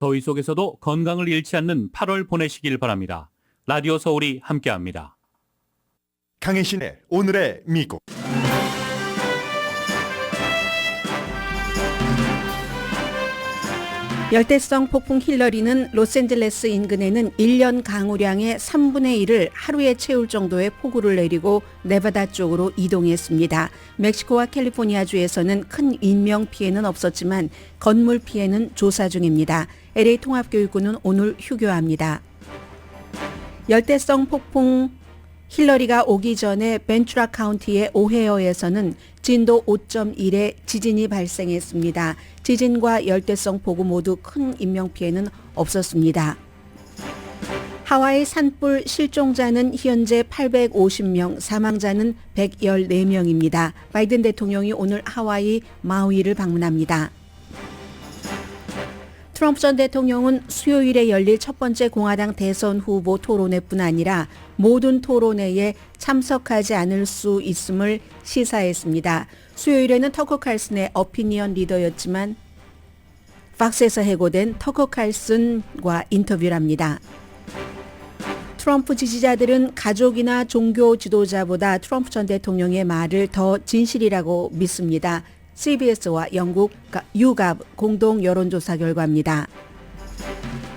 더위 속에서도 건강을 잃지 않는 8월 보내시길 바랍니다. 라디오 서울이 함께합니다. 강혜신의 오늘의 미국. 열대성 폭풍 힐러리는 로스앤젤레스 인근에는 1년 강우량의 3분의 1을 하루에 채울 정도의 폭우를 내리고 네바다 쪽으로 이동했습니다. 멕시코와 캘리포니아주에서는 큰 인명 피해는 없었지만 건물 피해는 조사 중입니다. LA 통합교육부는 오늘 휴교합니다. 열대성 폭풍 힐러리가 오기 전에 벤투라 카운티의 오헤어에서는 진도 5.1의 지진이 발생했습니다. 지진과 열대성 폭우 모두 큰 인명피해는 없었습니다. 하와이 산불 실종자는 현재 850명, 사망자는 114명입니다. 바이든 대통령이 오늘 하와이 마우이를 방문합니다. 트럼프 전 대통령은 수요일에 열릴 첫 번째 공화당 대선 후보 토론회뿐 아니라 모든 토론회에 참석하지 않을 수 있음을 시사했습니다. 수요일에는 터커 칼슨의 어피니언 리더였지만 팍스에서 해고된 터커 칼슨과 인터뷰를 합니다. 트럼프 지지자들은 가족이나 종교 지도자보다 트럼프 전 대통령의 말을 더 진실이라고 믿습니다. CBS와 영국 유갑 공동 여론조사 결과입니다.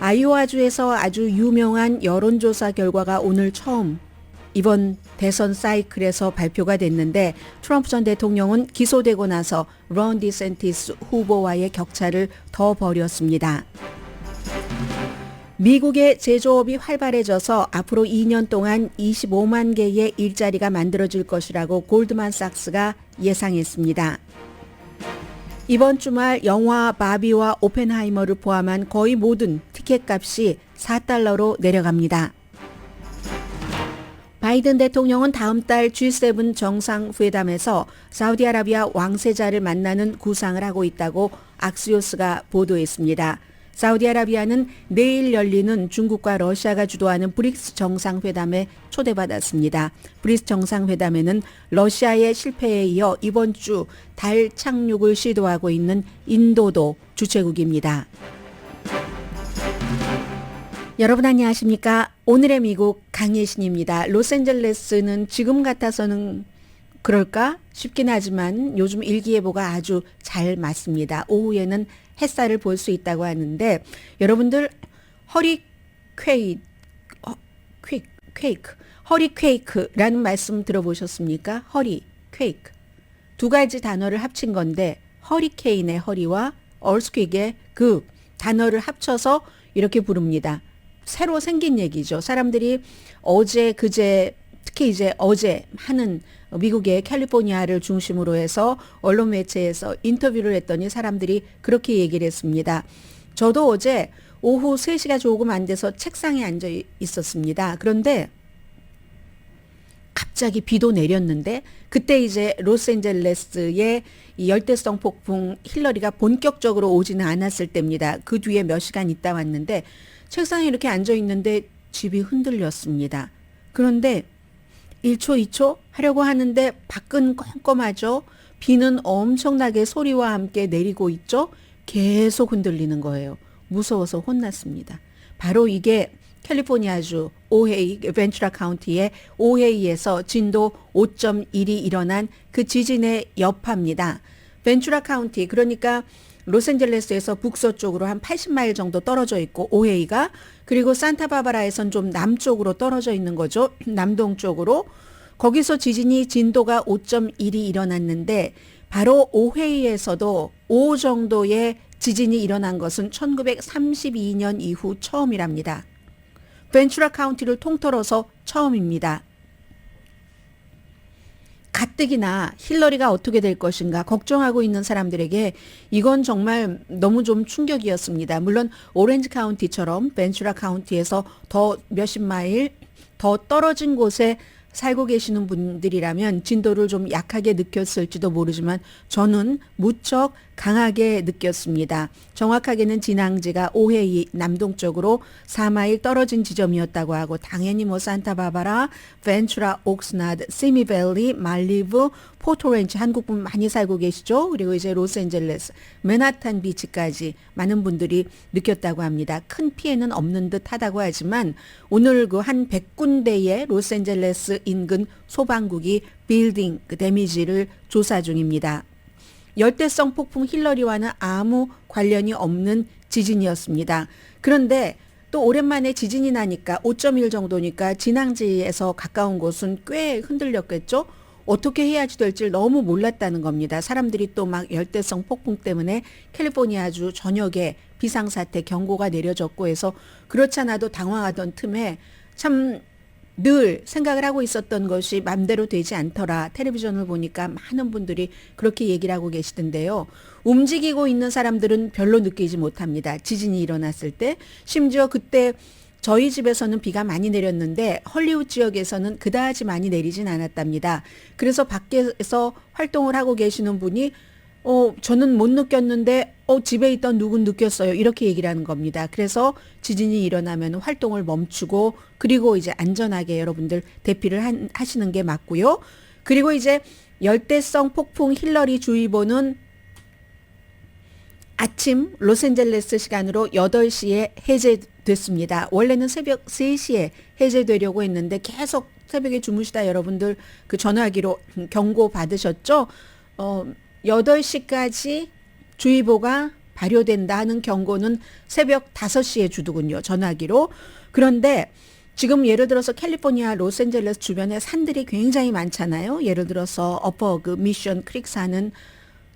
아이오와주에서 아주 유명한 여론조사 결과가 오늘 처음 이번 대선 사이클에서 발표가 됐는데 트럼프 전 대통령은 기소되고 나서 론 디센티스 후보와의 격차를 더 벌였습니다. 미국의 제조업이 활발해져서 앞으로 2년 동안 25만 개의 일자리가 만들어질 것이라고 골드만삭스가 예상했습니다. 이번 주말 영화 바비와 오펜하이머를 포함한 거의 모든 티켓값이 $4로 내려갑니다. 바이든 대통령은 다음 달 G7 정상회담에서 사우디아라비아 왕세자를 만나는 구상을 하고 있다고 악시오스가 보도했습니다. 사우디아라비아는 내일 열리는 중국과 러시아가 주도하는 브릭스 정상회담에 초대받았습니다. 브릭스 정상회담에는 러시아의 실패에 이어 이번 주 달 착륙을 시도하고 있는 인도도 주최국입니다. 여러분 안녕하십니까? 오늘의 미국 강예신입니다. 로스앤젤레스는 지금 같아서는 그럴까 싶긴 하지만 요즘 일기예보가 아주 잘 맞습니다. 오후에는 햇살을 볼 수 있다고 하는데 여러분들 허리퀘이크라는 말씀 들어보셨습니까? 허리퀘이크. 두 가지 단어를 합친 건데 허리케인의 허리와 얼스퀵의 그 단어를 합쳐서 이렇게 부릅니다. 새로 생긴 얘기죠. 사람들이 어제 그제 특히 이제 어제 하는 미국의 캘리포니아를 중심으로 해서 언론 매체에서 인터뷰를 했더니 사람들이 그렇게 얘기를 했습니다. 저도 어제 오후 3시가 조금 안 돼서 책상에 앉아 있었습니다. 그런데 갑자기 비도 내렸는데 그때 이제 로스앤젤레스의 이 열대성 폭풍 힐러리가 본격적으로 오지는 않았을 때입니다. 그 뒤에 몇 시간 있다 왔는데 책상에 이렇게 앉아 있는데 집이 흔들렸습니다. 그런데 1초, 2초 하려고 하는데 밖은 껌껌하죠. 비는 엄청나게 소리와 함께 내리고 있죠. 계속 흔들리는 거예요. 무서워서 혼났습니다. 바로 이게 캘리포니아주 오헤이, 벤투라 카운티의 오헤이에서 진도 5.1이 일어난 그 지진의 여파입니다. 벤투라 카운티, 그러니까 로스앤젤레스에서 북서쪽으로 한 80마일 정도 떨어져 있고 오헤이가, 그리고 산타바바라에선 좀 남쪽으로 떨어져 있는 거죠. 남동쪽으로. 거기서 지진이 진도가 5.1이 일어났는데 바로 오헤이에서도 5 정도의 지진이 일어난 것은 1932년 이후 처음이랍니다. 벤투라 카운티를 통틀어서 처음입니다. 가뜩이나 힐러리가 어떻게 될 것인가 걱정하고 있는 사람들에게 이건 정말 너무 좀 충격이었습니다. 물론 오렌지 카운티처럼 벤투라 카운티에서 더 몇십 마일 더 떨어진 곳에 살고 계시는 분들이라면 진도를 좀 약하게 느꼈을지도 모르지만 저는 무척 강하게 느꼈습니다. 정확하게는 진앙지가 5회 남동쪽으로 4마일 떨어진 지점이었다고 하고 당연히 뭐 산타바바라, 벤츄라, 옥스나드, 시미밸리, 말리브, 포토렌치 한국분 많이 살고 계시죠. 그리고 이제 로스앤젤레스, 맨하탄 비치까지 많은 분들이 느꼈다고 합니다. 큰 피해는 없는 듯 하다고 하지만 오늘 그 한 100군데의 로스앤젤레스 인근 소방국이 빌딩 그 데미지를 조사 중입니다. 열대성 폭풍 힐러리와는 아무 관련이 없는 지진이었습니다. 그런데 또 오랜만에 지진이 나니까 5.1 정도니까 진앙지에서 가까운 곳은 꽤 흔들렸겠죠. 어떻게 해야지 될지 너무 몰랐다는 겁니다. 사람들이 또 막 열대성 폭풍 때문에 캘리포니아주 전역에 비상사태 경고가 내려졌고 해서 그렇잖아도 당황하던 틈에 참 늘 생각을 하고 있었던 것이 맘대로 되지 않더라. 텔레비전을 보니까 많은 분들이 그렇게 얘기를 하고 계시던데요. 움직이고 있는 사람들은 별로 느끼지 못합니다. 지진이 일어났을 때. 심지어 그때 저희 집에서는 비가 많이 내렸는데 헐리우드 지역에서는 그다지 많이 내리진 않았답니다. 그래서 밖에서 활동을 하고 계시는 분이 저는 못 느꼈는데 집에 있던 누군 느꼈어요. 이렇게 얘기를 하는 겁니다. 그래서 지진이 일어나면 활동을 멈추고 그리고 이제 안전하게 여러분들 대피를 하시는 게 맞고요. 그리고 이제 열대성 폭풍 힐러리 주의보는 아침 로스앤젤레스 시간으로 8시에 해제됐습니다. 원래는 새벽 3시에 해제되려고 했는데 계속 새벽에 주무시다 여러분들 그 전화기로 경고 받으셨죠? 8시까지 주의보가 발효된다 하는 경고는 새벽 5시에 주더군요. 전화기로. 그런데 지금 예를 들어서 캘리포니아 로스앤젤레스 주변에 산들이 굉장히 많잖아요. 예를 들어서 어퍼 그 미션 크릭 산은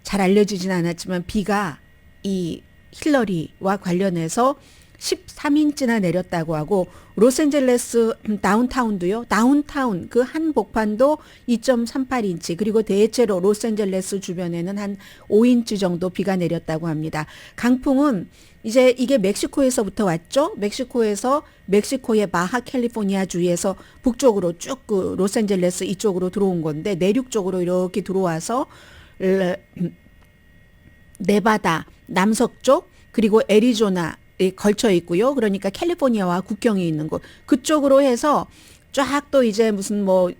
잘 알려지진 않았지만 비가 이 힐러리와 관련해서 13인치나 내렸다고 하고 로스앤젤레스 다운타운도요. 다운타운 그 한복판도 2.38인치 그리고 대체로 로스앤젤레스 주변에는 한 5인치 정도 비가 내렸다고 합니다. 강풍은 이제 이게 멕시코에서부터 왔죠. 멕시코에서 멕시코의 바하 캘리포니아 주에서 북쪽으로 쭉 그 로스앤젤레스 이쪽으로 들어온 건데 내륙 쪽으로 이렇게 들어와서 네바다 남서쪽 그리고 애리조나 걸쳐 있고요. 그러니까 캘리포니아와 국경이 있는 곳 그쪽으로 해서 쫙 또 이제 무슨 뭐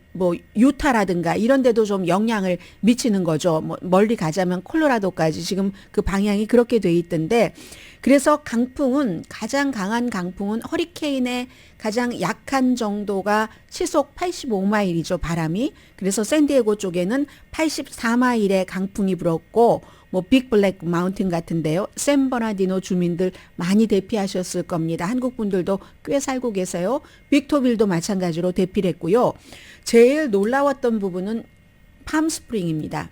유타라든가 이런 데도 좀 영향을 미치는 거죠. 뭐 멀리 가자면 콜로라도까지 지금 그 방향이 그렇게 돼 있던데 그래서 강풍은 가장 강한 강풍은 허리케인의 가장 약한 정도가 시속 85마일이죠. 바람이. 그래서 샌디에고 쪽에는 84마일의 강풍이 불었고 뭐 빅블랙 마운틴 같은데요. 샌버나디노 주민들 많이 대피하셨을 겁니다. 한국 분들도 꽤 살고 계세요. 빅토빌도 마찬가지로 대피를 했고요. 제일 놀라웠던 부분은 팜스프링입니다.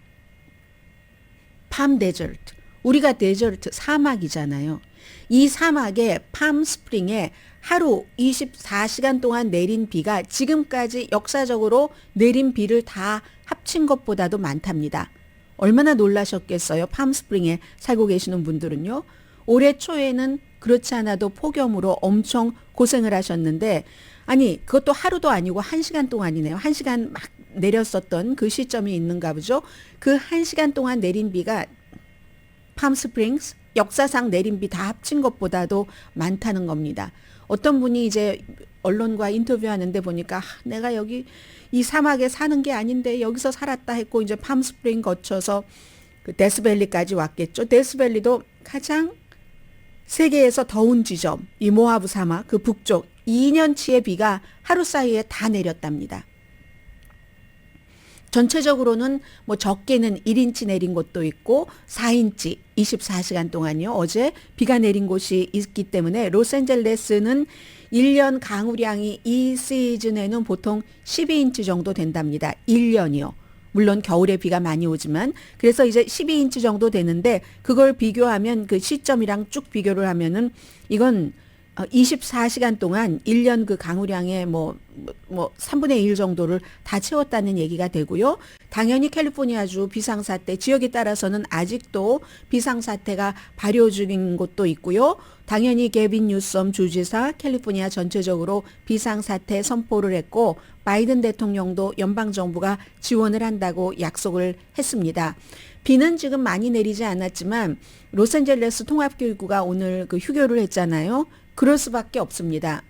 팜 데저트. 우리가 데저트 사막이잖아요. 이 사막에 팜스프링에 하루 24시간 동안 내린 비가 지금까지 역사적으로 내린 비를 다 합친 것보다도 많답니다. 얼마나 놀라셨겠어요. 팜스프링에 살고 계시는 분들은요. 올해 초에는 그렇지 않아도 폭염으로 엄청 고생을 하셨는데 아니 그것도 하루도 아니고 1시간 동안이네요. 1시간 막 내렸었던 그 시점이 있는가 보죠. 그 1시간 동안 내린 비가 팜스프링스 역사상 내린 비 다 합친 것보다도 많다는 겁니다. 어떤 분이 이제 언론과 인터뷰하는데 보니까 내가 여기 이 사막에 사는 게 아닌데 여기서 살았다 했고 이제 팜스프링 거쳐서 그 데스밸리까지 왔겠죠. 데스밸리도 가장 세계에서 더운 지점, 이 모하브 사막 그 북쪽 2년치의 비가 하루 사이에 다 내렸답니다. 전체적으로는 뭐 적게는 1인치 내린 곳도 있고 4인치 24시간 동안요. 어제 비가 내린 곳이 있기 때문에 로스앤젤레스는 1년 강우량이 이 시즌에는 보통 12인치 정도 된답니다. 1년이요. 물론 겨울에 비가 많이 오지만 그래서 이제 12인치 정도 되는데 그걸 비교하면 그 시점이랑 쭉 비교를 하면은 이건 24시간 동안 1년 그 강우량의 뭐 3분의 1 정도를 다 채웠다는 얘기가 되고요. 당연히 캘리포니아주 비상사태 지역에 따라서는 아직도 비상사태가 발효 중인 곳도 있고요. 당연히 게빈 뉴섬 주지사 캘리포니아 전체적으로 비상사태 선포를 했고 바이든 대통령도 연방정부가 지원을 한다고 약속을 했습니다. 비는 지금 많이 내리지 않았지만 로스앤젤레스 통합교육구가 오늘 그 휴교를 했잖아요. 그럴 수밖에 없습니다.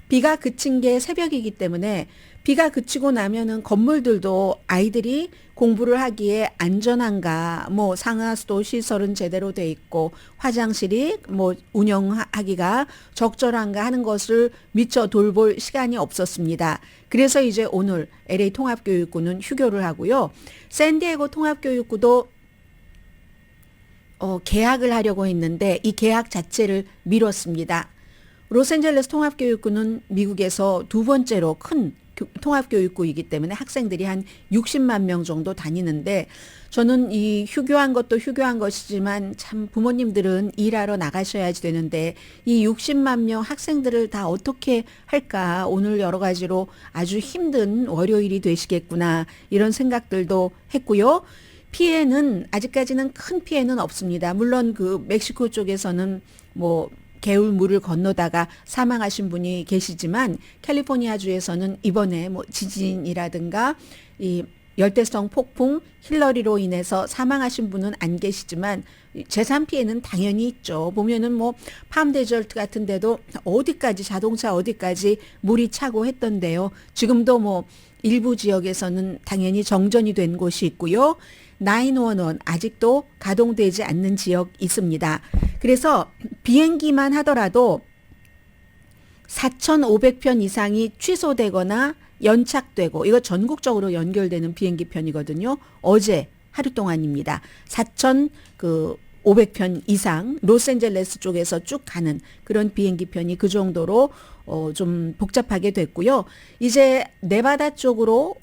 비가 그친 게 새벽이기 때문에 비가 그치고 나면은 건물들도 아이들이 공부를 하기에 안전한가, 뭐 상하수도 시설은 제대로 돼 있고 화장실이 뭐 운영하기가 적절한가 하는 것을 미처 돌볼 시간이 없었습니다. 그래서 이제 오늘 LA 통합교육구는 휴교를 하고요. 샌디에고 통합교육구도 개학을 하려고 했는데 이 개학 자체를 미뤘습니다. 로스앤젤레스 통합교육구는 미국에서 두 번째로 큰 통합교육구이기 때문에 학생들이 한 60만 명 정도 다니는데 저는 이 휴교한 것도 휴교한 것이지만 참 부모님들은 일하러 나가셔야지 되는데 이 60만 명 학생들을 다 어떻게 할까 오늘 여러 가지로 아주 힘든 월요일이 되시겠구나 이런 생각들도 했고요. 피해는 아직까지는 큰 피해는 없습니다. 물론 그 멕시코 쪽에서는 뭐 개울물을 건너다가 사망하신 분이 계시지만 캘리포니아주에서는 이번에 뭐 지진이라든가 이 열대성 폭풍 힐러리로 인해서 사망하신 분은 안 계시지만 재산 피해는 당연히 있죠. 보면은 뭐 팜데절트 같은 데도 어디까지 자동차 어디까지 물이 차고 했던데요. 지금도 뭐 일부 지역에서는 당연히 정전이 된 곳이 있고요. 911 아직도 가동되지 않는 지역 있습니다. 그래서 비행기만 하더라도 4,500편 이상이 취소되거나 연착되고 이거 전국적으로 연결되는 비행기 편이거든요. 어제 하루 동안입니다. 4,500편 이상 로스앤젤레스 쪽에서 쭉 가는 그런 비행기 편이 그 정도로 좀 복잡하게 됐고요. 이제 네바다 쪽으로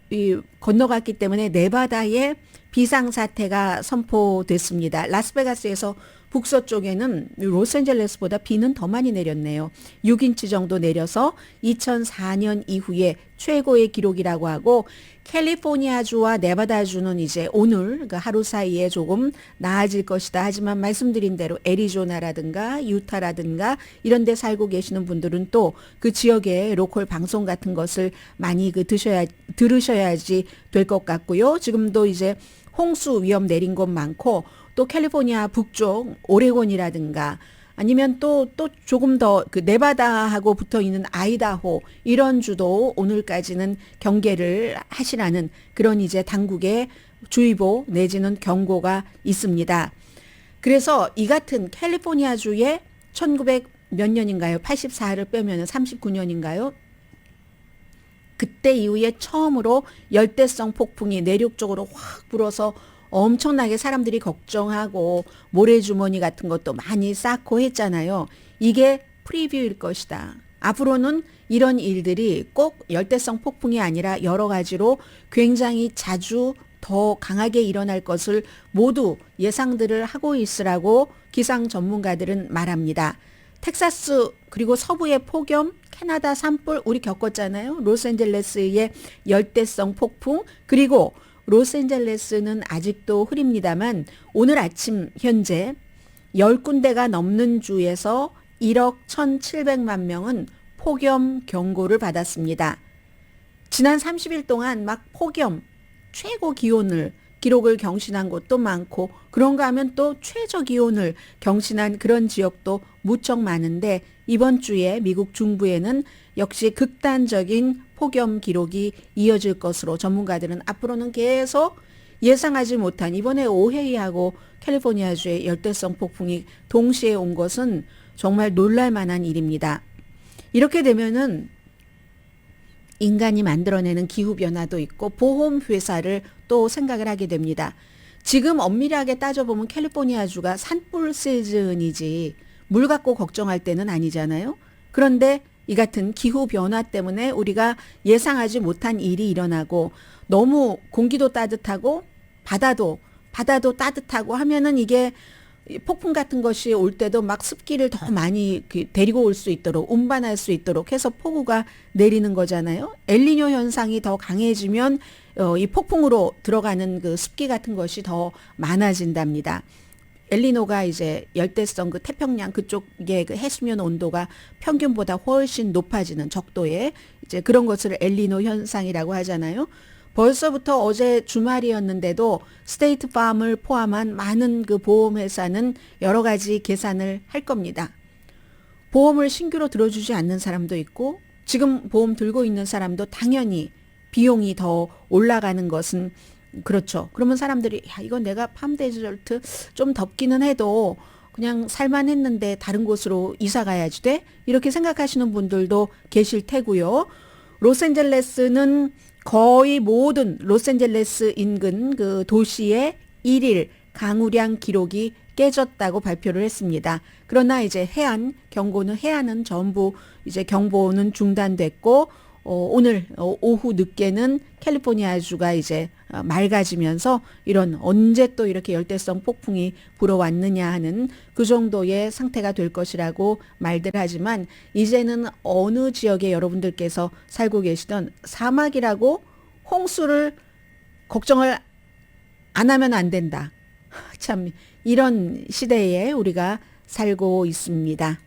건너갔기 때문에 네바다에 비상사태가 선포됐습니다. 라스베가스에서 북서쪽에는 로스앤젤레스보다 비는 더 많이 내렸네요. 6인치 정도 내려서 2004년 이후에 최고의 기록이라고 하고 캘리포니아주와 네바다주는 이제 오늘 그 하루 사이에 조금 나아질 것이다. 하지만 말씀드린 대로 애리조나라든가 유타라든가 이런 데 살고 계시는 분들은 또 그 지역의 로컬 방송 같은 것을 많이 들으셔야지 될 것 같고요. 지금도 이제 홍수 위험 내린 곳 많고 또 캘리포니아 북쪽 오레곤이라든가 아니면 또 조금 더 그 네바다하고 붙어 있는 아이다호 이런 주도 오늘까지는 경계를 하시라는 그런 이제 당국의 주의보 내지는 경고가 있습니다. 그래서 이 같은 캘리포니아주의 1900 몇 년인가요? 84를 빼면 39년인가요? 그때 이후에 처음으로 열대성 폭풍이 내륙 쪽으로 확 불어서 엄청나게 사람들이 걱정하고 모래주머니 같은 것도 많이 쌓고 했잖아요. 이게 프리뷰일 것이다. 앞으로는 이런 일들이 꼭 열대성 폭풍이 아니라 여러 가지로 굉장히 자주 더 강하게 일어날 것을 모두 예상들을 하고 있으라고 기상 전문가들은 말합니다. 텍사스 그리고 서부의 폭염, 캐나다 산불 우리 겪었잖아요. 로스앤젤레스의 열대성 폭풍 그리고 로스앤젤레스는 아직도 흐립니다만 오늘 아침 현재 10군데가 넘는 주에서 1억 1,700만 명은 폭염 경고를 받았습니다. 지난 30일 동안 막 폭염 최고 기온을 기록을 경신한 곳도 많고 그런가 하면 또 최저 기온을 경신한 그런 지역도 무척 많은데 이번 주에 미국 중부에는 역시 극단적인 폭염 기록이 이어질 것으로 전문가들은 앞으로는 계속 예상하지 못한 이번에 오헤이하고 캘리포니아주의 열대성 폭풍이 동시에 온 것은 정말 놀랄 만한 일입니다. 이렇게 되면은 인간이 만들어내는 기후변화도 있고 보험회사를 또 생각을 하게 됩니다. 지금 엄밀하게 따져보면 캘리포니아주가 산불 시즌이지 물 갖고 걱정할 때는 아니잖아요. 그런데 이 같은 기후변화 때문에 우리가 예상하지 못한 일이 일어나고 너무 공기도 따뜻하고 바다도 따뜻하고 하면은 이게 이 폭풍 같은 것이 올 때도 막 습기를 더 많이 데리고 올 수 있도록 운반할 수 있도록 해서 폭우가 내리는 거잖아요. 엘니뇨 현상이 더 강해지면 이 폭풍으로 들어가는 그 습기 같은 것이 더 많아진답니다. 엘니노가 이제 열대성 그 태평양 그쪽의 그 해수면 온도가 평균보다 훨씬 높아지는 적도에 이제 그런 것을 엘니노 현상이라고 하잖아요. 벌써부터 어제 주말이었는데도 스테이트 팜을 포함한 많은 그 보험회사는 여러 가지 계산을 할 겁니다. 보험을 신규로 들어주지 않는 사람도 있고 지금 보험 들고 있는 사람도 당연히 비용이 더 올라가는 것은 그렇죠. 그러면 사람들이 야 이건 내가 팜 데저트 좀 덥기는 해도 그냥 살만했는데 다른 곳으로 이사 가야지 돼? 이렇게 생각하시는 분들도 계실 테고요. 로스앤젤레스는 거의 모든 로스앤젤레스 인근 그 도시의 1일 강우량 기록이 깨졌다고 발표를 했습니다. 그러나 이제 해안은 전부 이제 경보는 중단됐고 오늘 오후 늦게는 캘리포니아주가 이제 맑아지면서 이런 언제 또 이렇게 열대성 폭풍이 불어왔느냐 하는 그 정도의 상태가 될 것이라고 말들 하지만 이제는 어느 지역에 여러분들께서 살고 계시던 사막이라고 홍수를 걱정을 안 하면 안 된다. 참 이런 시대에 우리가 살고 있습니다.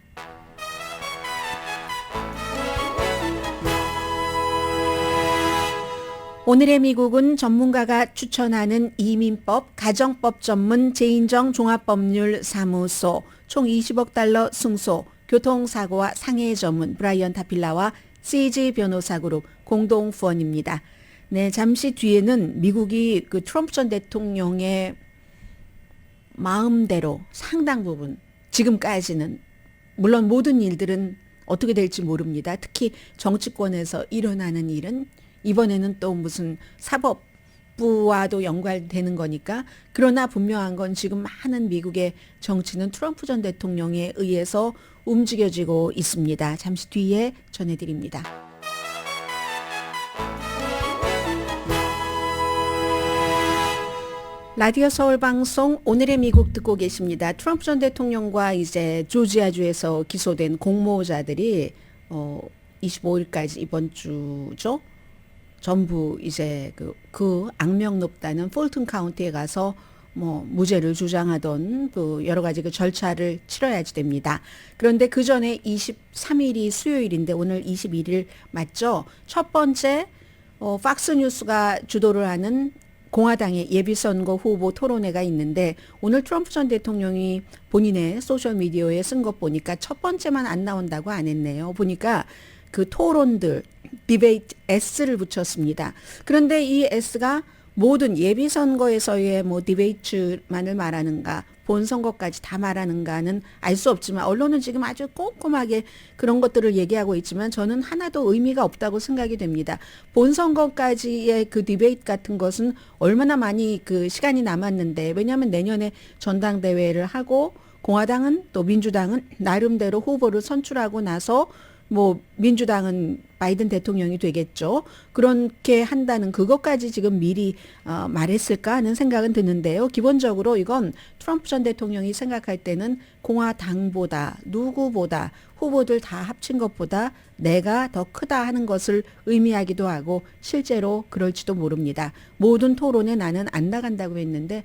오늘의 미국은 전문가가 추천하는 이민법, 가정법 전문 제인정 종합법률 사무소, 총 20억 달러 승소, 교통사고와 상해 전문 브라이언 타필라와 CG 변호사 그룹 공동 후원입니다. 네, 잠시 뒤에는 미국이 그 트럼프 전 대통령의 마음대로 상당 부분 지금까지는 물론 모든 일들은 어떻게 될지 모릅니다. 특히 정치권에서 일어나는 일은 이번에는 또 무슨 사법부와도 연관되는 거니까 그러나 분명한 건 지금 많은 미국의 정치는 트럼프 전 대통령에 의해서 움직여지고 있습니다. 잠시 뒤에 전해드립니다. 라디오 서울 방송 오늘의 미국 듣고 계십니다. 트럼프 전 대통령과 이제 조지아주에서 기소된 공모자들이 25일까지 이번 주죠. 전부 이제 그 악명 높다는 폴튼 카운티에 가서 뭐 무죄를 주장하던 그 여러 가지 그 절차를 치러야지 됩니다. 그런데 그 전에 23일이 수요일인데 오늘 21일 맞죠? 첫 번째 팍스뉴스가 주도를 하는 공화당의 예비선거 후보 토론회가 있는데 오늘 트럼프 전 대통령이 본인의 소셜미디어에 쓴 것 보니까 첫 번째만 안 나온다고 안 했네요. 보니까 그 토론들 디베이트 S를 붙였습니다. 그런데 이 S가 모든 예비선거에서의 뭐 디베이트만을 말하는가 본선거까지 다 말하는가는 알 수 없지만 언론은 지금 아주 꼼꼼하게 그런 것들을 얘기하고 있지만 저는 하나도 의미가 없다고 생각이 됩니다. 본선거까지의 그 디베이트 같은 것은 얼마나 많이 그 시간이 남았는데 왜냐하면 내년에 전당대회를 하고 공화당은 또 민주당은 나름대로 후보를 선출하고 나서 뭐 민주당은 바이든 대통령이 되겠죠. 그렇게 한다는 그것까지 지금 미리 말했을까 하는 생각은 드는데요. 기본적으로 이건 트럼프 전 대통령이 생각할 때는 공화당보다 누구보다 후보들 다 합친 것보다 내가 더 크다 하는 것을 의미하기도 하고 실제로 그럴지도 모릅니다. 모든 토론에 나는 안 나간다고 했는데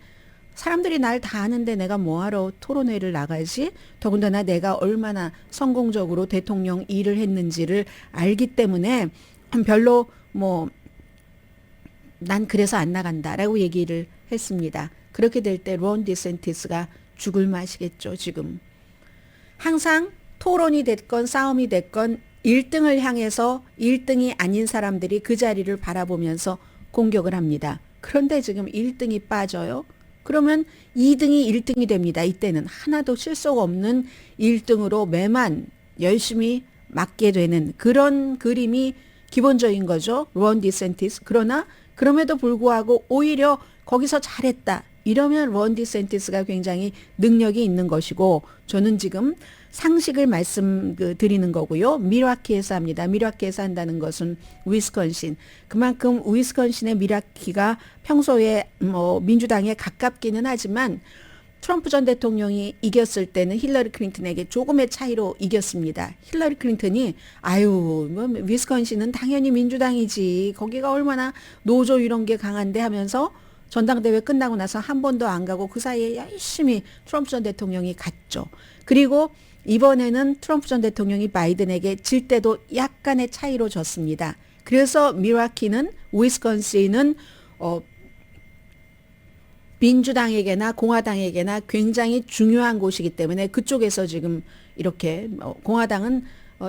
사람들이 날 다 아는데 내가 뭐하러 토론회를 나가지? 더군다나 내가 얼마나 성공적으로 대통령 일을 했는지를 알기 때문에 별로 뭐 난 그래서 안 나간다라고 얘기를 했습니다. 그렇게 될 때 론 디센티스가 죽을 맛이겠죠, 지금. 항상 토론이 됐건 싸움이 됐건 1등을 향해서 1등이 아닌 사람들이 그 자리를 바라보면서 공격을 합니다. 그런데 지금 1등이 빠져요. 그러면 2등이 1등이 됩니다. 이때는 하나도 실속 없는 1등으로 매만 열심히 맞게 되는 그런 그림이 기본적인 거죠. 론 디센티스. 그러나 그럼에도 불구하고 오히려 거기서 잘했다. 이러면 론 디센티스가 굉장히 능력이 있는 것이고 저는 지금 상식을 말씀드리는 거고요. 밀워키에서 합니다. 밀워키에서 한다는 것은 위스콘신. 그만큼 위스콘신의 밀워키가 평소에 뭐 민주당에 가깝기는 하지만 트럼프 전 대통령이 이겼을 때는 힐러리 클린턴에게 조금의 차이로 이겼습니다. 힐러리 클린턴이 아유 뭐 위스콘신은 당연히 민주당이지 거기가 얼마나 노조 이런 게 강한데 하면서 전당대회 끝나고 나서 한 번도 안 가고 그 사이에 열심히 트럼프 전 대통령이 갔죠. 그리고 이번에는 트럼프 전 대통령이 바이든에게 질 때도 약간의 차이로 졌습니다. 그래서 밀워키는 위스콘신은 민주당에게나 공화당에게나 굉장히 중요한 곳이기 때문에 그쪽에서 지금 이렇게 공화당은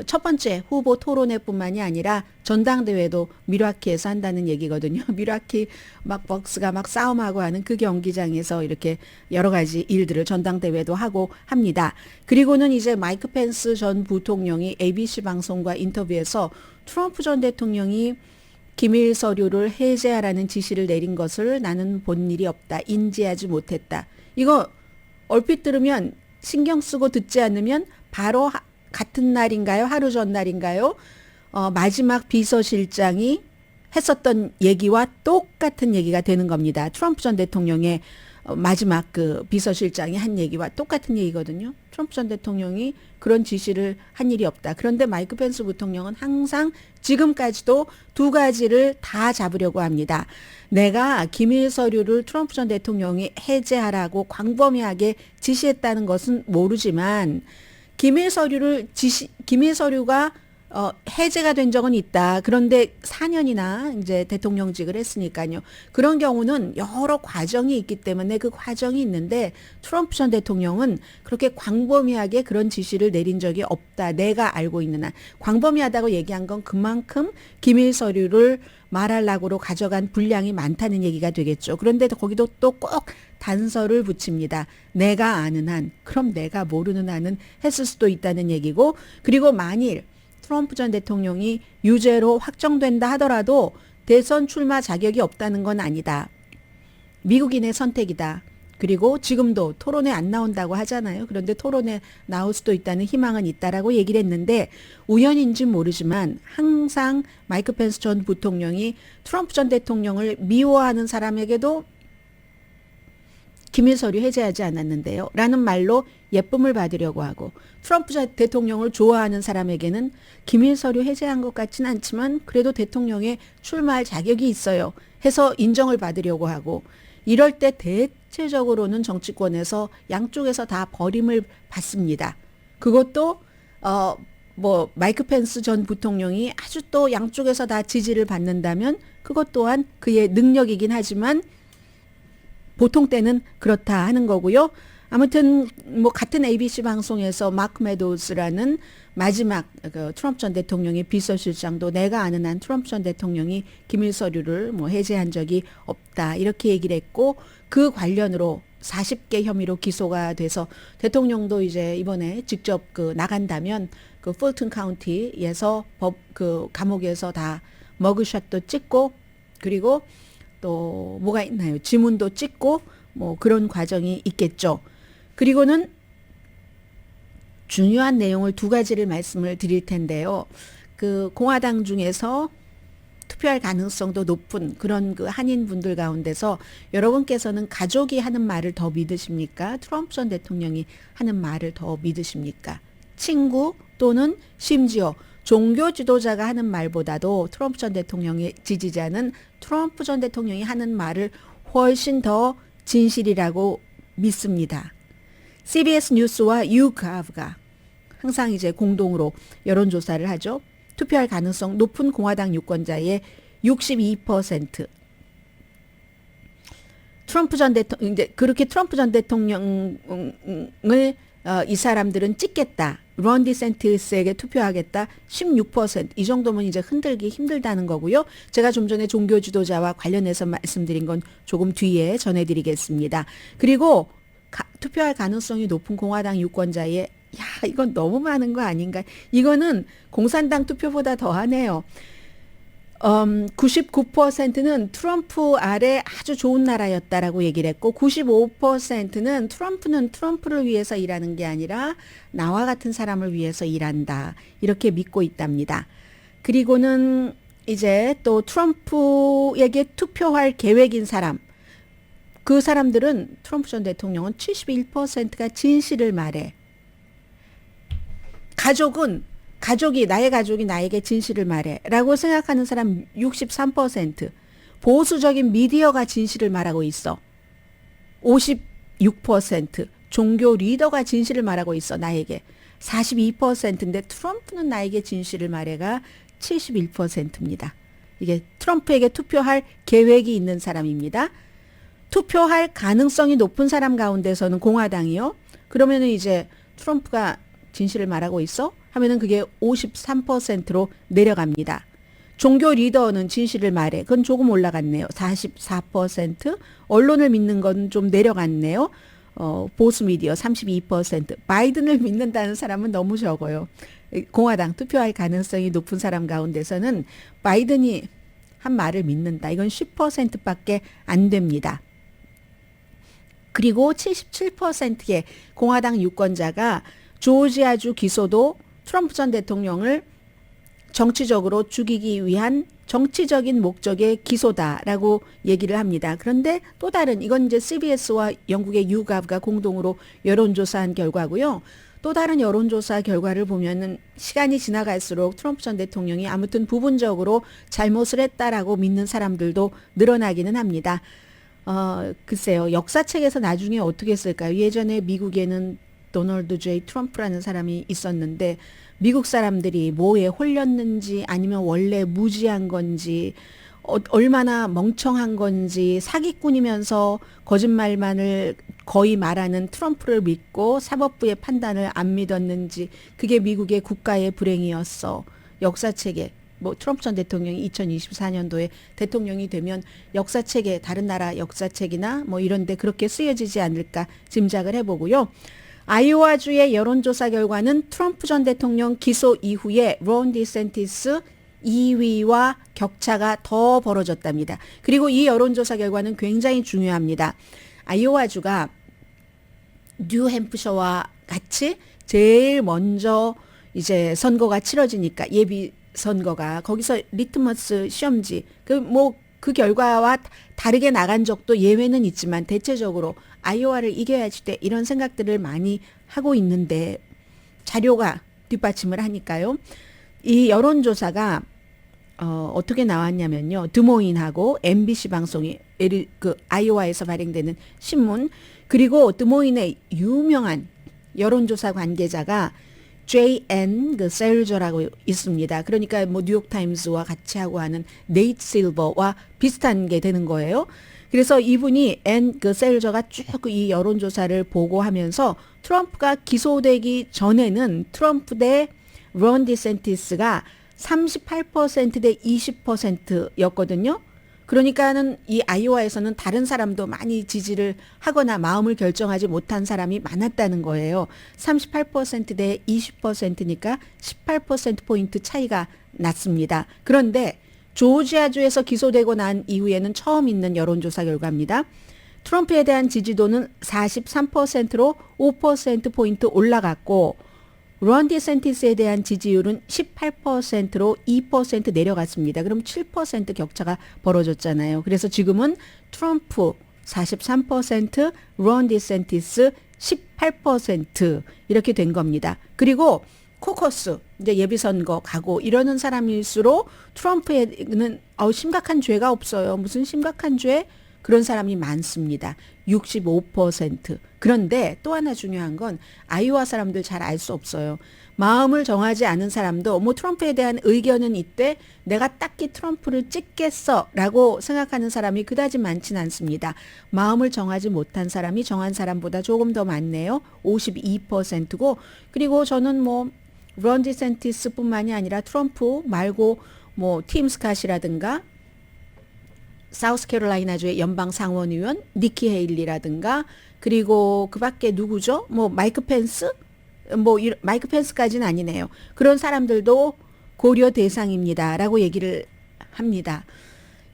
첫 번째 후보 토론회뿐만이 아니라 전당대회도 밀워키에서 한다는 얘기거든요. 밀워키 막 벅스가 막 싸움하고 하는 그 경기장에서 이렇게 여러 가지 일들을 전당대회도 하고 합니다. 그리고는 이제 마이크 펜스 전 부통령이 ABC 방송과 인터뷰에서 트럼프 전 대통령이 기밀 서류를 해제하라는 지시를 내린 것을 나는 본 일이 없다. 인지하지 못했다. 이거 얼핏 들으면 신경 쓰고 듣지 않으면 바로 같은 날인가요? 하루 전날인가요? 마지막 비서실장이 했었던 얘기와 똑같은 얘기가 되는 겁니다. 트럼프 전 대통령의 마지막 그 비서실장이 한 얘기와 똑같은 얘기거든요. 트럼프 전 대통령이 그런 지시를 한 일이 없다. 그런데 마이크 펜스 부통령은 항상 지금까지도 두 가지를 다 잡으려고 합니다. 내가 기밀 서류를 트럼프 전 대통령이 해제하라고 광범위하게 지시했다는 것은 모르지만 기밀 서류가 해제가 된 적은 있다. 그런데 4년이나 이제 대통령직을 했으니까요. 그런 경우는 여러 과정이 있기 때문에 그 과정이 있는데 트럼프 전 대통령은 그렇게 광범위하게 그런 지시를 내린 적이 없다. 내가 알고 있는 한. 광범위하다고 얘기한 건 그만큼 기밀 서류를 말할락으로 가져간 분량이 많다는 얘기가 되겠죠. 그런데 거기도 또 꼭 단서를 붙입니다. 내가 아는 한, 그럼 내가 모르는 한은 했을 수도 있다는 얘기고, 그리고 만일 트럼프 전 대통령이 유죄로 확정된다 하더라도 대선 출마 자격이 없다는 건 아니다. 미국인의 선택이다. 그리고 지금도 토론에 안 나온다고 하잖아요. 그런데 토론에 나올 수도 있다는 희망은 있다라고 얘기를 했는데 우연인지 모르지만 항상 마이크 펜스 전 부통령이 트럼프 전 대통령을 미워하는 사람에게도 기밀 서류 해제하지 않았는데요. 라는 말로 예쁨을 받으려고 하고 트럼프 대통령을 좋아하는 사람에게는 기밀 서류 해제한 것 같지는 않지만 그래도 대통령에 출마할 자격이 있어요. 해서 인정을 받으려고 하고 이럴 때 대체적으로는 정치권에서 양쪽에서 다 버림을 받습니다. 그것도 마이크 펜스 전 부통령이 아주 또 양쪽에서 다 지지를 받는다면 그것 또한 그의 능력이긴 하지만 보통 때는 그렇다 하는 거고요. 아무튼 같은 ABC 방송에서 마크 메도우스라는 마지막 트럼프 전 대통령의 비서실장도 내가 아는 한 트럼프 전 대통령이 기밀 서류를 해제한 적이 없다 이렇게 얘기를 했고 그 관련으로 40개 혐의로 기소가 돼서 대통령도 이제 이번에 직접 나간다면 그 풀튼 카운티에서 감옥에서 다 머그샷도 찍고 그리고 또 뭐가 있나요? 지문도 찍고 그런 과정이 있겠죠. 그리고는 중요한 내용을 두 가지를 말씀을 드릴 텐데요. 그 공화당 중에서 투표할 가능성도 높은 그런 그 한인분들 가운데서 여러분께서는 가족이 하는 말을 더 믿으십니까? 트럼프 전 대통령이 하는 말을 더 믿으십니까? 친구 또는 심지어 종교 지도자가 하는 말보다도 트럼프 전 대통령의 지지자는 트럼프 전 대통령이 하는 말을 훨씬 더 진실이라고 믿습니다. CBS 뉴스와 YouGov가 항상 이제 공동으로 여론조사를 하죠. 투표할 가능성 높은 공화당 유권자의 62%. 트럼프 전 대통령, 이제 그렇게 트럼프 전 대통령을 이 사람들은 찍겠다. 론 디센티스에게 투표하겠다. 16%. 이 정도면 이제 흔들기 힘들다는 거고요. 제가 좀 전에 종교 지도자와 관련해서 말씀드린 건 조금 뒤에 전해드리겠습니다. 그리고 투표할 가능성이 높은 공화당 유권자의 이건 너무 많은 거 아닌가? 이거는 공산당 투표보다 더하네요. 99%는 트럼프 아래 아주 좋은 나라였다라고 얘기를 했고 95%는 트럼프는 트럼프를 위해서 일하는 게 아니라 나와 같은 사람을 위해서 일한다. 이렇게 믿고 있답니다. 그리고는 이제 또 트럼프에게 투표할 계획인 사람 그 사람들은 트럼프 전 대통령은 71%가 진실을 말해. 나의 가족이 나에게 진실을 말해 라고 생각하는 사람 63%, 보수적인 미디어가 진실을 말하고 있어 56%, 종교 리더가 진실을 말하고 있어 나에게 42%인데 트럼프는 나에게 진실을 말해가 71%입니다. 이게 트럼프에게 투표할 계획이 있는 사람입니다. 투표할 가능성이 높은 사람 가운데서는 공화당이요. 그러면은 이제 트럼프가 진실을 말하고 있어? 하면은 그게 53%로 내려갑니다. 종교 리더는 진실을 말해. 그건 조금 올라갔네요. 44%. 언론을 믿는 건 좀 내려갔네요. 보수 미디어 32%. 바이든을 믿는다는 사람은 너무 적어요. 공화당 투표할 가능성이 높은 사람 가운데서는 바이든이 한 말을 믿는다. 이건 10%밖에 안 됩니다. 그리고 77%의 공화당 유권자가 조지아주 기소도 트럼프 전 대통령을 정치적으로 죽이기 위한 정치적인 목적의 기소다라고 얘기를 합니다. 그런데 또 다른, 이건 이제 CBS와 영국의 YouGov가 공동으로 여론조사한 결과고요. 또 다른 여론조사 결과를 보면은 시간이 지나갈수록 트럼프 전 대통령이 아무튼 부분적으로 잘못을 했다라고 믿는 사람들도 늘어나기는 합니다. 글쎄요. 역사책에서 나중에 어떻게 쓸까요? 예전에 미국에는 도널드 J. 트럼프라는 사람이 있었는데 미국 사람들이 뭐에 홀렸는지 아니면 원래 무지한 건지 얼마나 멍청한 건지 사기꾼이면서 거짓말만을 거의 말하는 트럼프를 믿고 사법부의 판단을 안 믿었는지 그게 미국의 국가의 불행이었어. 역사책에 트럼프 전 대통령이 2024년도에 대통령이 되면 역사책에 다른 나라 역사책이나 이런 데 그렇게 쓰여지지 않을까 짐작을 해보고요. 아이오와주의 여론조사 결과는 트럼프 전 대통령 기소 이후에 론 디센티스 2위와 격차가 더 벌어졌답니다. 그리고 이 여론조사 결과는 굉장히 중요합니다. 아이오와주가 뉴햄프셔와 같이 제일 먼저 이제 선거가 치러지니까 예비 선거가 거기서 리트머스 시험지 그 결과와 다르게 나간 적도 예외는 있지만 대체적으로 아이오와를 이겨야지 돼 이런 생각들을 많이 하고 있는데 자료가 뒷받침을 하니까요. 이 여론조사가 어떻게 나왔냐면요. 드모인하고 MBC 방송이 아이오와에서 발행되는 신문 그리고 드모인의 유명한 여론조사 관계자가 J.N. 셀저라고 있습니다. 그러니까 뉴욕타임스와 같이 하고 하는 네이트 실버와 비슷한 게 되는 거예요. 그래서 이분이 셀저가 쭉 이 여론조사를 보고하면서 트럼프가 기소되기 전에는 트럼프 대 론 디센티스가 38% 대 20%였거든요. 그러니까는 이 아이오와에서는 다른 사람도 많이 지지를 하거나 마음을 결정하지 못한 사람이 많았다는 거예요. 38% 대 20%니까 18%포인트 차이가 났습니다. 그런데 조지아주에서 기소되고 난 이후에는 처음 있는 여론조사 결과입니다. 트럼프에 대한 지지도는 43%로 5%포인트 올라갔고 론 디센티스에 대한 지지율은 18%로 2% 내려갔습니다. 그럼 7% 격차가 벌어졌잖아요. 그래서 지금은 트럼프 43%, 론 디센티스 18% 이렇게 된 겁니다. 그리고 코커스 이제 예비선거 가고 이러는 사람일수록 트럼프에는 심각한 죄가 없어요. 무슨 심각한 죄? 그런 사람이 많습니다. 65%. 그런데 또 하나 중요한 건 아이오와 사람들 잘 알 수 없어요. 마음을 정하지 않은 사람도 트럼프에 대한 의견은 있되 내가 딱히 트럼프를 찍겠어 라고 생각하는 사람이 그다지 많진 않습니다. 마음을 정하지 못한 사람이 정한 사람보다 조금 더 많네요. 52%고 그리고 저는 론 디센티스뿐만이 아니라 트럼프 말고 팀 스캇이라든가 사우스캐롤라이나주의 연방 상원의원 니키 헤일리라든가 그리고 그 밖에 누구죠? 마이크 펜스? 마이크 펜스까지는 아니네요. 그런 사람들도 고려 대상입니다라고 얘기를 합니다.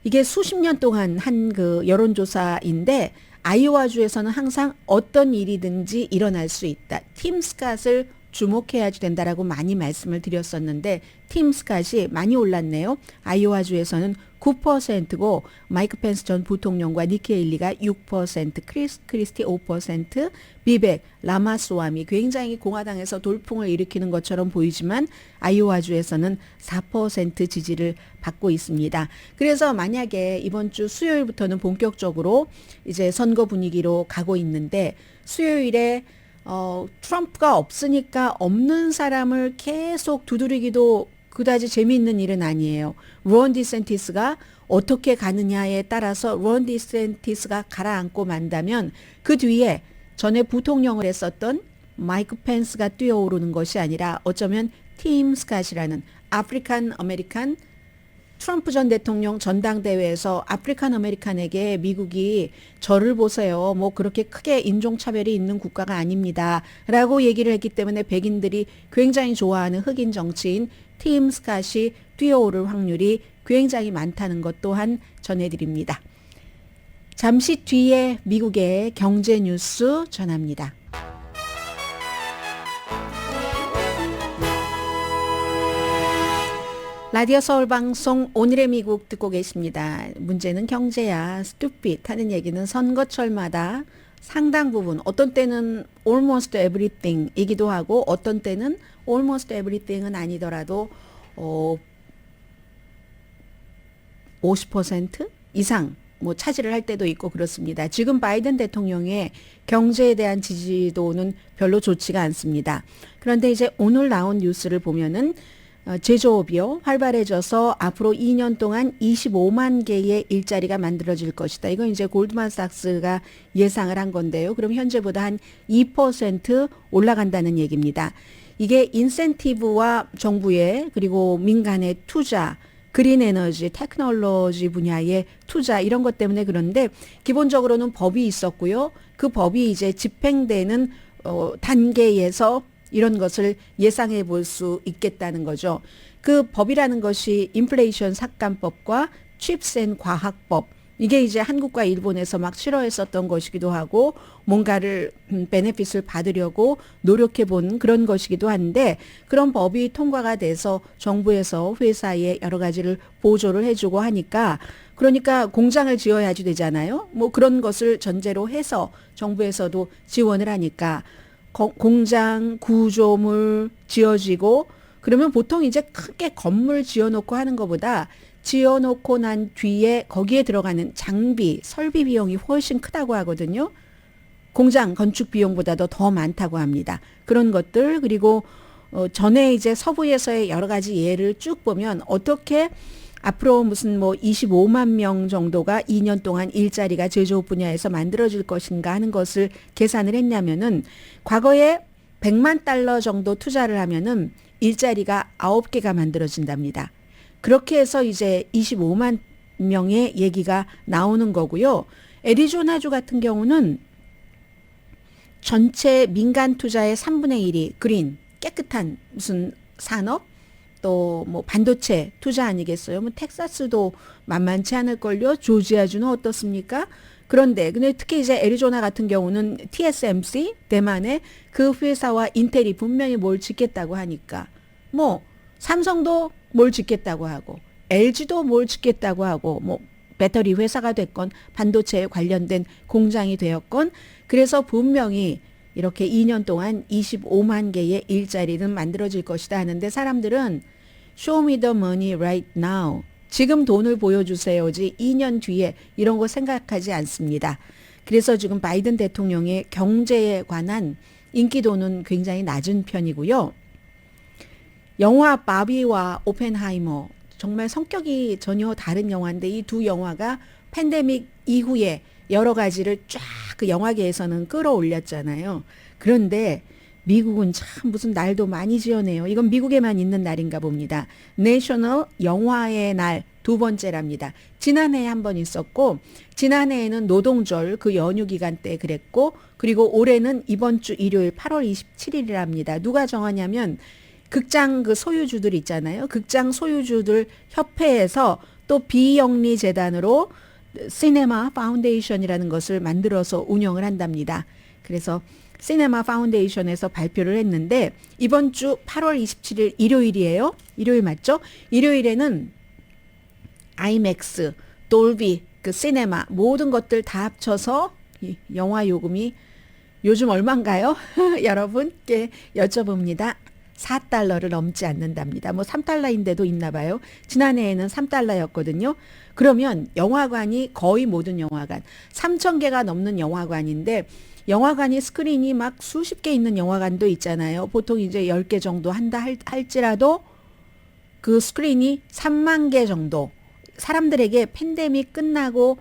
이게 수십 년 동안 한 여론조사인데 아이오와주에서는 항상 어떤 일이든지 일어날 수 있다. 팀 스캇을 주목해야 된다라고 많이 말씀을 드렸었는데 팀 스캇이 많이 올랐네요. 아이오와주에서는 9%고 마이크 펜스 전 부통령과 니키 헤일리가 6%, 크리스티 5%, 비백, 라마스와미 굉장히 공화당에서 돌풍을 일으키는 것처럼 보이지만 아이오와주에서는 4% 지지를 받고 있습니다. 그래서 만약에 이번 주 수요일부터는 본격적으로 이제 선거 분위기로 가고 있는데 수요일에 트럼프가 없으니까 없는 사람을 계속 두드리기도 그다지 재미있는 일은 아니에요. 론 디센티스가 어떻게 가느냐에 따라서 론 디센티스가 가라앉고 만다면 그 뒤에 전에 부통령을 했었던 마이크 펜스가 뛰어오르는 것이 아니라 어쩌면 팀 스캇이라는 아프리칸 아메리칸 트럼프 전 대통령 전당대회에서 아프리칸 아메리칸에게 미국이 저를 보세요. 뭐 그렇게 크게 인종차별이 있는 국가가 아닙니다. 라고 얘기를 했기 때문에 백인들이 굉장히 좋아하는 흑인 정치인 팀 스캇이 뛰어오를 확률이 굉장히 많다는 것 또한 전해드립니다. 잠시 뒤에 미국의 경제 뉴스 전합니다. 라디오 서울방송 오늘의 미국 듣고 계십니다. 문제는 경제야. stupid 하는 얘기는 선거철마다 상당 부분 어떤 때는 almost everything 이기도 하고 어떤 때는 almost everything은 아니더라도 50% 이상 뭐 차지를 할 때도 있고 그렇습니다. 지금 바이든 대통령의 경제에 대한 지지도는 별로 좋지가 않습니다. 그런데 이제 오늘 나온 뉴스를 보면은 제조업이요 활발해져서 앞으로 2년 동안 25만 개의 일자리가 만들어질 것이다. 이건 이제 골드만삭스가 예상을 한 건데요. 그럼 현재보다 한 2% 올라간다는 얘기입니다. 이게 인센티브와 정부의 그리고 민간의 투자, 그린 에너지, 테크놀로지 분야의 투자 이런 것 때문에 그런데 기본적으로는 법이 있었고요. 그 법이 이제 집행되는 단계에서 이런 것을 예상해 볼 수 있겠다는 거죠. 그 법이라는 것이 인플레이션 삭감법과 칩스 앤 과학법 이게 이제 한국과 일본에서 막 싫어했었던 것이기도 하고 뭔가를 베네핏을 받으려고 노력해 본 그런 것이기도 한데 그런 법이 통과가 돼서 정부에서 회사에 여러 가지를 보조를 해주고 하니까 그러니까 공장을 지어야지 되잖아요. 뭐 그런 것을 전제로 해서 정부에서도 지원을 하니까 공장 구조물 지어지고 그러면 보통 이제 크게 건물 지어놓고 하는 것보다 지어놓고 난 뒤에 거기에 들어가는 장비, 설비 비용이 훨씬 크다고 하거든요. 공장 건축 비용보다도 더 많다고 합니다. 그런 것들 그리고 전에 이제 서부에서의 여러 가지 예를 쭉 보면 어떻게 앞으로 무슨 뭐 25만 명 정도가 2년 동안 일자리가 제조업 분야에서 만들어질 것인가 하는 것을 계산을 했냐면은 과거에 100만 달러 정도 투자를 하면은 일자리가 9개가 만들어진답니다. 그렇게 해서 이제 25만 명의 얘기가 나오는 거고요. 애리조나주 같은 경우는 전체 민간 투자의 3분의 1이 그린, 깨끗한 무슨 산업 또 뭐 반도체 투자 아니겠어요? 뭐 텍사스도 만만치 않을걸요. 조지아주는 어떻습니까? 그런데 근데 특히 이제 애리조나 같은 경우는 TSMC 대만의 그 회사와 인텔이 분명히 뭘 짓겠다고 하니까 뭐 삼성도 뭘 짓겠다고 하고 LG도 뭘 짓겠다고 하고 뭐 배터리 회사가 됐건 반도체에 관련된 공장이 되었건 그래서 분명히 이렇게 2년 동안 25만 개의 일자리는 만들어질 것이다 하는데 사람들은 Show me the money right now. 지금 돈을 보여주세요지 2년 뒤에 이런 거 생각하지 않습니다. 그래서 지금 바이든 대통령의 경제에 관한 인기도는 굉장히 낮은 편이고요. 영화 바비와 오펜하이머 정말 성격이 전혀 다른 영화인데 이 두 영화가 팬데믹 이후에 여러 가지를 쫙 그 영화계에서는 끌어올렸잖아요. 그런데 미국은 참 무슨 날도 많이 지어내요. 이건 미국에만 있는 날인가 봅니다. 내셔널 영화의 날 두 번째랍니다. 지난해에 한 번 있었고 지난해에는 노동절 그 연휴 기간 때 그랬고 그리고 올해는 이번 주 일요일 8월 27일이랍니다. 누가 정하냐면 극장 그 소유주들 있잖아요. 극장 소유주들 협회에서 또 비영리 재단으로 시네마 파운데이션이라는 것을 만들어서 운영을 한답니다. 그래서 시네마 파운데이션에서 발표를 했는데 이번 주 8월 27일 일요일이에요. 일요일 맞죠? 일요일에는 아이맥스, 돌비, 그 시네마 모든 것들 다 합쳐서 이 영화 요금이 요즘 얼마인가요? 여러분께 여쭤봅니다. 4달러를 넘지 않는답니다. 뭐 3달러인데도 있나 봐요. 지난해에는 3달러였거든요. 그러면 영화관이 거의 모든 영화관, 3,000개가 넘는 영화관인데 영화관이 스크린이 막 수십 개 있는 영화관도 있잖아요. 보통 이제 10개 정도 한다 할지라도 그 스크린이 3만 개 정도. 사람들에게 팬데믹 끝나고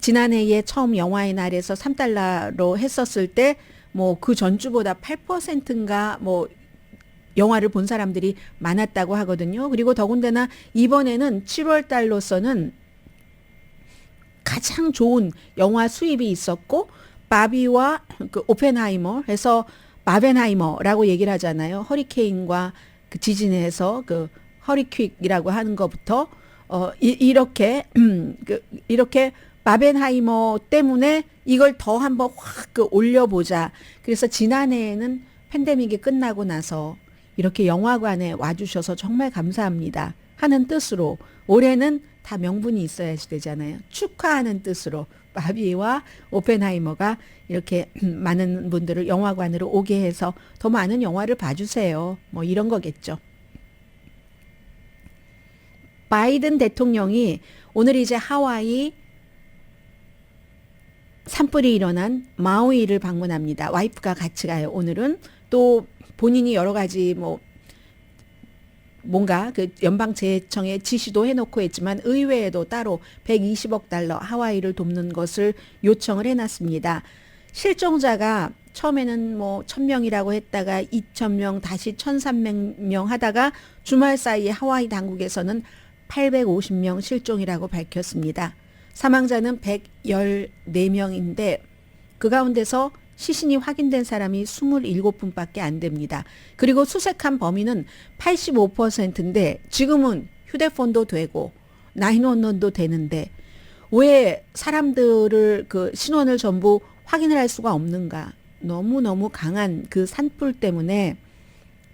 지난해에 처음 영화의 날에서 3달러로 했었을 때 뭐 그 전주보다 8%인가 뭐 영화를 본 사람들이 많았다고 하거든요. 그리고 더군다나 이번에는 7월 달로서는 가장 좋은 영화 수입이 있었고 바비와 그 오펜하이머 해서 바벤하이머라고 얘기를 하잖아요. 허리케인과 그 지진에서 그 허리퀵이라고 하는 것부터 이렇게 이렇게 바벤하이머 때문에 이걸 더 한번 확 그 올려보자. 그래서 지난해에는 팬데믹이 끝나고 나서 이렇게 영화관에 와주셔서 정말 감사합니다 하는 뜻으로 올해는 다 명분이 있어야지 되잖아요. 축하하는 뜻으로 바비와 오펜하이머가 이렇게 많은 분들을 영화관으로 오게 해서 더 많은 영화를 봐주세요. 뭐 이런 거겠죠. 바이든 대통령이 오늘 이제 하와이 산불이 일어난 마우이를 방문합니다. 와이프가 같이 가요. 오늘은 또 본인이 여러 가지 뭔가 그 연방재해청에 지시도 해놓고 했지만 의회에도 따로 120억 달러 하와이를 돕는 것을 요청을 해놨습니다. 실종자가 처음에는 뭐 1,000명이라고 했다가 2,000명 다시 1,300명 하다가 주말 사이에 하와이 당국에서는 850명 실종이라고 밝혔습니다. 사망자는 114명인데 그 가운데서 시신이 확인된 사람이 27분밖에 안 됩니다. 그리고 수색한 범인은 85%인데 지금은 휴대폰도 되고 911도 되는데 왜 사람들을 그 신원을 전부 확인을 할 수가 없는가? 너무너무 강한 그 산불 때문에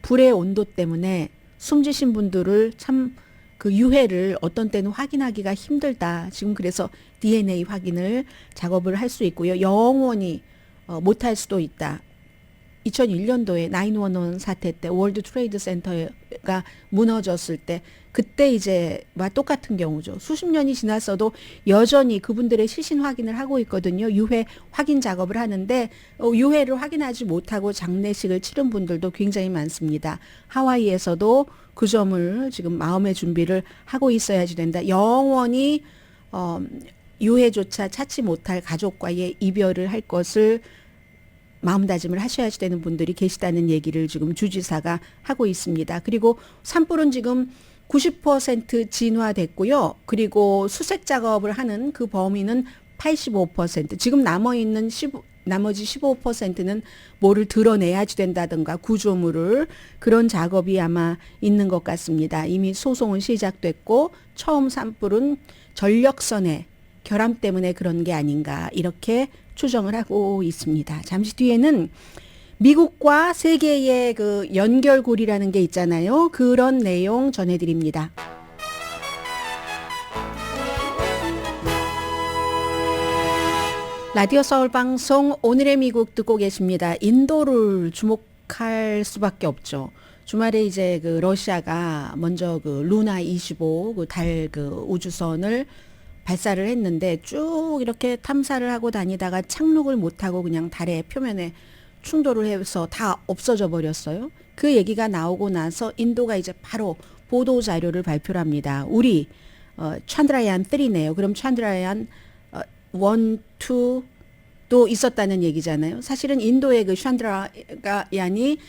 불의 온도 때문에 숨지신 분들을 참 그 유해를 어떤 때는 확인하기가 힘들다. 지금 그래서 DNA 확인을 작업을 할 수 있고요. 영원히 못할 수도 있다. 2001년도에 911 사태 때 월드 트레이드 센터가 무너졌을 때 그때 이제와 똑같은 경우죠. 수십 년이 지났어도 여전히 그분들의 시신 확인을 하고 있거든요. 유해 확인 작업을 하는데 유해를 확인하지 못하고 장례식을 치른 분들도 굉장히 많습니다. 하와이에서도 그 점을 지금 마음의 준비를 하고 있어야지 된다. 영원히 유해조차 찾지 못할 가족과의 이별을 할 것을 마음다짐을 하셔야지 되는 분들이 계시다는 얘기를 지금 주지사가 하고 있습니다. 그리고 산불은 지금 90% 진화됐고요. 그리고 수색 작업을 하는 그 범위는 85%. 지금 나머지 15%는 뭐를 드러내야지 된다든가 구조물을 그런 작업이 아마 있는 것 같습니다. 이미 소송은 시작됐고 처음 산불은 전력선의 결함 때문에 그런 게 아닌가 이렇게 추정을 하고 있습니다. 잠시 뒤에는 미국과 세계의 그 연결고리라는 게 있잖아요. 그런 내용 전해드립니다. 라디오 서울 방송 오늘의 미국 듣고 계십니다. 인도를 주목할 수밖에 없죠. 주말에 이제 그 러시아가 먼저 그 루나 25 그 달 그 우주선을 발사를 했는데 쭉 이렇게 탐사를 하고 다니다가 착륙을 못하고 그냥 달의 표면에 충돌을 해서 다 없어져 버렸어요. 그 얘기가 나오고 나서 인도가 이제 바로 보도 자료를 발표를 합니다. 우리 찬드라얀 3네요. 그럼 찬드라얀 1, 2도 있었다는 얘기잖아요. 사실은 인도의 그 찬드라얀이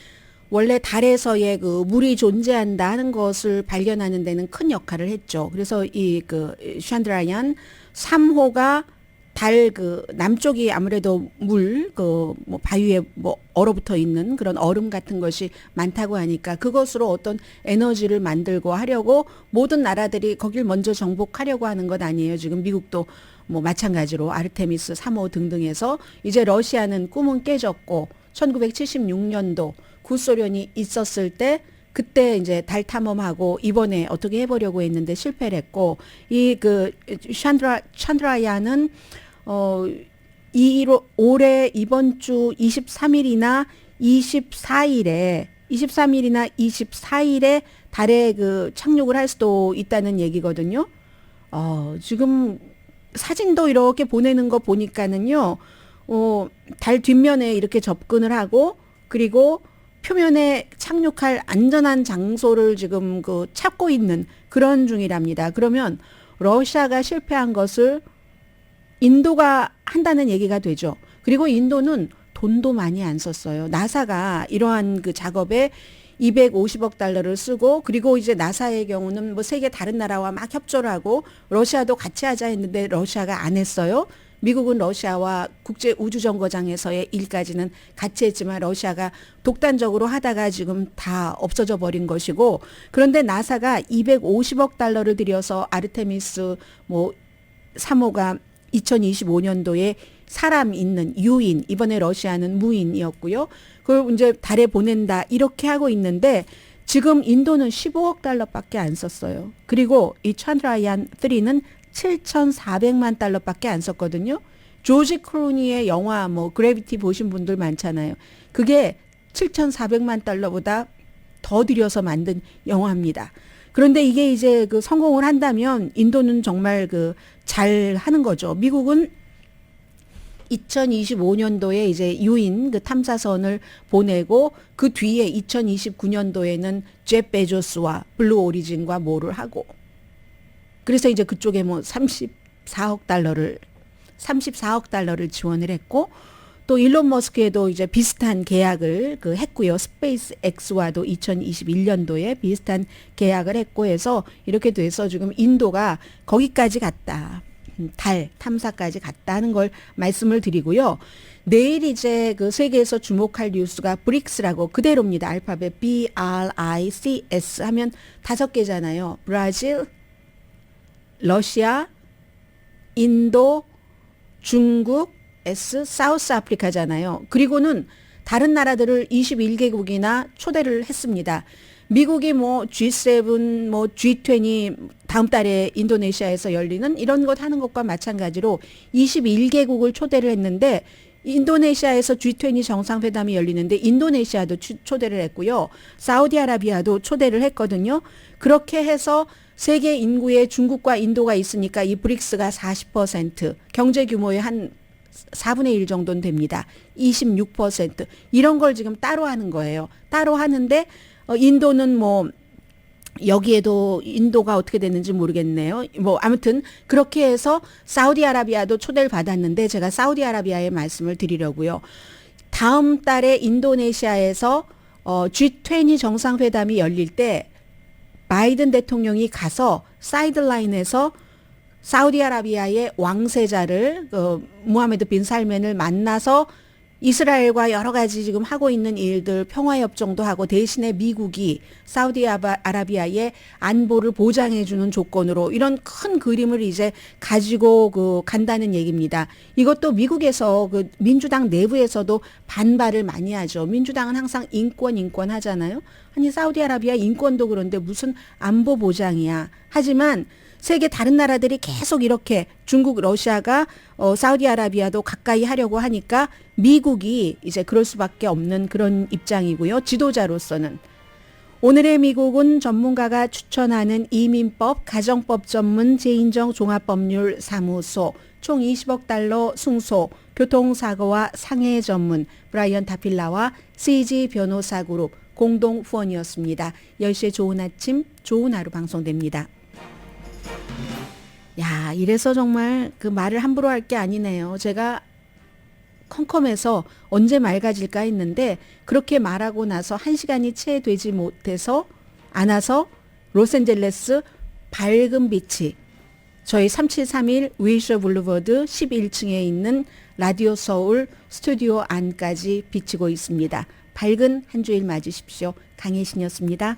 원래 달에서의 그 물이 존재한다 하는 것을 발견하는 데는 큰 역할을 했죠. 그래서 이 그 찬드라얀 3호가 달 그 남쪽이 아무래도 물 그 뭐 바위에 뭐 얼어붙어 있는 그런 얼음 같은 것이 많다고 하니까 그것으로 어떤 에너지를 만들고 하려고 모든 나라들이 거길 먼저 정복하려고 하는 것 아니에요. 지금 미국도 뭐 마찬가지로 아르테미스 3호 등등해서 이제 러시아는 꿈은 깨졌고 1976년도 구소련이 있었을 때 그때 이제 달 탐험하고 이번에 어떻게 해보려고 했는데 실패를 했고 이 그 찬드라야는 올해 이번 주 23일이나 24일에 달에 그 착륙을 할 수도 있다는 얘기거든요. 지금 사진도 이렇게 보내는 거 보니까는요, 달 뒷면에 이렇게 접근을 하고, 그리고 표면에 착륙할 안전한 장소를 지금 그 찾고 있는 그런 중이랍니다. 그러면 러시아가 실패한 것을 인도가 한다는 얘기가 되죠. 그리고 인도는 돈도 많이 안 썼어요. 나사가 이러한 그 작업에 250억 달러를 쓰고, 그리고 이제 나사의 경우는 뭐 세계 다른 나라와 막 협조를 하고 러시아도 같이 하자 했는데 러시아가 안 했어요. 미국은 러시아와 국제 우주정거장에서의 일까지는 같이 했지만 러시아가 독단적으로 하다가 지금 다 없어져 버린 것이고, 그런데 나사가 250억 달러를 들여서 아르테미스 뭐 3호가 2025년도에 사람 있는 유인, 이번에 러시아는 무인이었고요. 그걸 이제 달에 보낸다 이렇게 하고 있는데 지금 인도는 15억 달러밖에 안 썼어요. 그리고 이 찬드라얀 3는 7,400만 달러밖에 안 썼거든요. 조지 클루니의 영화 뭐 그래비티 보신 분들 많잖아요. 그게 7,400만 달러보다 더 들여서 만든 영화입니다. 그런데 이게 이제 그 성공을 한다면 인도는 정말 그 잘 하는 거죠. 미국은 2025년도에 이제 유인 그 탐사선을 보내고 그 뒤에 2029년도에는 제프 베조스와 블루 오리진과 뭐를 하고, 그래서 이제 그쪽에 뭐 34억 달러를 지원을 했고, 또 일론 머스크에도 이제 비슷한 계약을 그 했고요. 스페이스 X와도 2021년도에 비슷한 계약을 했고 해서 이렇게 돼서 지금 인도가 거기까지 갔다. 달 탐사까지 갔다는 걸 말씀을 드리고요. 내일 이제 그 세계에서 주목할 뉴스가 브릭스라고 그대로입니다. 알파벳 BRICS 하면 5개잖아요. 브라질, 러시아, 인도, 중국, 사우스 아프리카잖아요. 그리고는 다른 나라들을 21개국이나 초대를 했습니다. 미국이 뭐 G7, 뭐 G20 다음 달에 인도네시아에서 열리는 이런 것 하는 것과 마찬가지로 21개국을 초대를 했는데, 인도네시아에서 G20 정상회담이 열리는데 인도네시아도 초대를 했고요. 사우디아라비아도 초대를 했거든요. 그렇게 해서 세계 인구에 중국과 인도가 있으니까 이 브릭스가 40%, 경제 규모의 한 4분의 1 정도는 됩니다. 26% 이런 걸 지금 따로 하는 거예요. 따로 하는데 인도는 뭐 여기에도 인도가 어떻게 됐는지 모르겠네요. 뭐 아무튼 그렇게 해서 사우디아라비아도 초대를 받았는데 제가 사우디아라비아의 말씀을 드리려고요. 다음 달에 인도네시아에서 G20 정상회담이 열릴 때 바이든 대통령이 가서 사이드라인에서 사우디아라비아의 왕세자를 무하메드 빈 살만을 만나서 이스라엘과 여러 가지 지금 하고 있는 일들 평화협정도 하고, 대신에 미국이 사우디아라비아의 안보를 보장해주는 조건으로 이런 큰 그림을 이제 가지고 간다는 얘기입니다. 이것도 미국에서 그 민주당 내부에서도 반발을 많이 하죠. 민주당은 항상 인권 하잖아요. 아니 사우디아라비아 인권도 그런데 무슨 안보 보장이야. 하지만 세계 다른 나라들이 계속 이렇게 중국, 러시아가 사우디아라비아도 가까이 하려고 하니까 미국이 이제 그럴 수밖에 없는 그런 입장이고요. 지도자로서는. 오늘의 미국은 전문가가 추천하는 이민법, 가정법 전문 재인정 종합법률 사무소, 총 20억 달러 승소, 교통사고와 상해 전문 브라이언 다필라와 CG 변호사 그룹 공동 후원이었습니다. 10시에 좋은 아침, 좋은 하루 방송됩니다. 야, 이래서 정말 그 말을 함부로 할 게 아니네요. 제가 컴컴해서 언제 맑아질까 했는데 그렇게 말하고 나서 1시간이 채 되지 못해서 안 와서 로스앤젤레스 밝은 빛이 저희 3731 윌셔 블루버드 11층에 있는 라디오 서울 스튜디오 안까지 비치고 있습니다. 밝은 한 주일 맞으십시오. 강혜신이었습니다.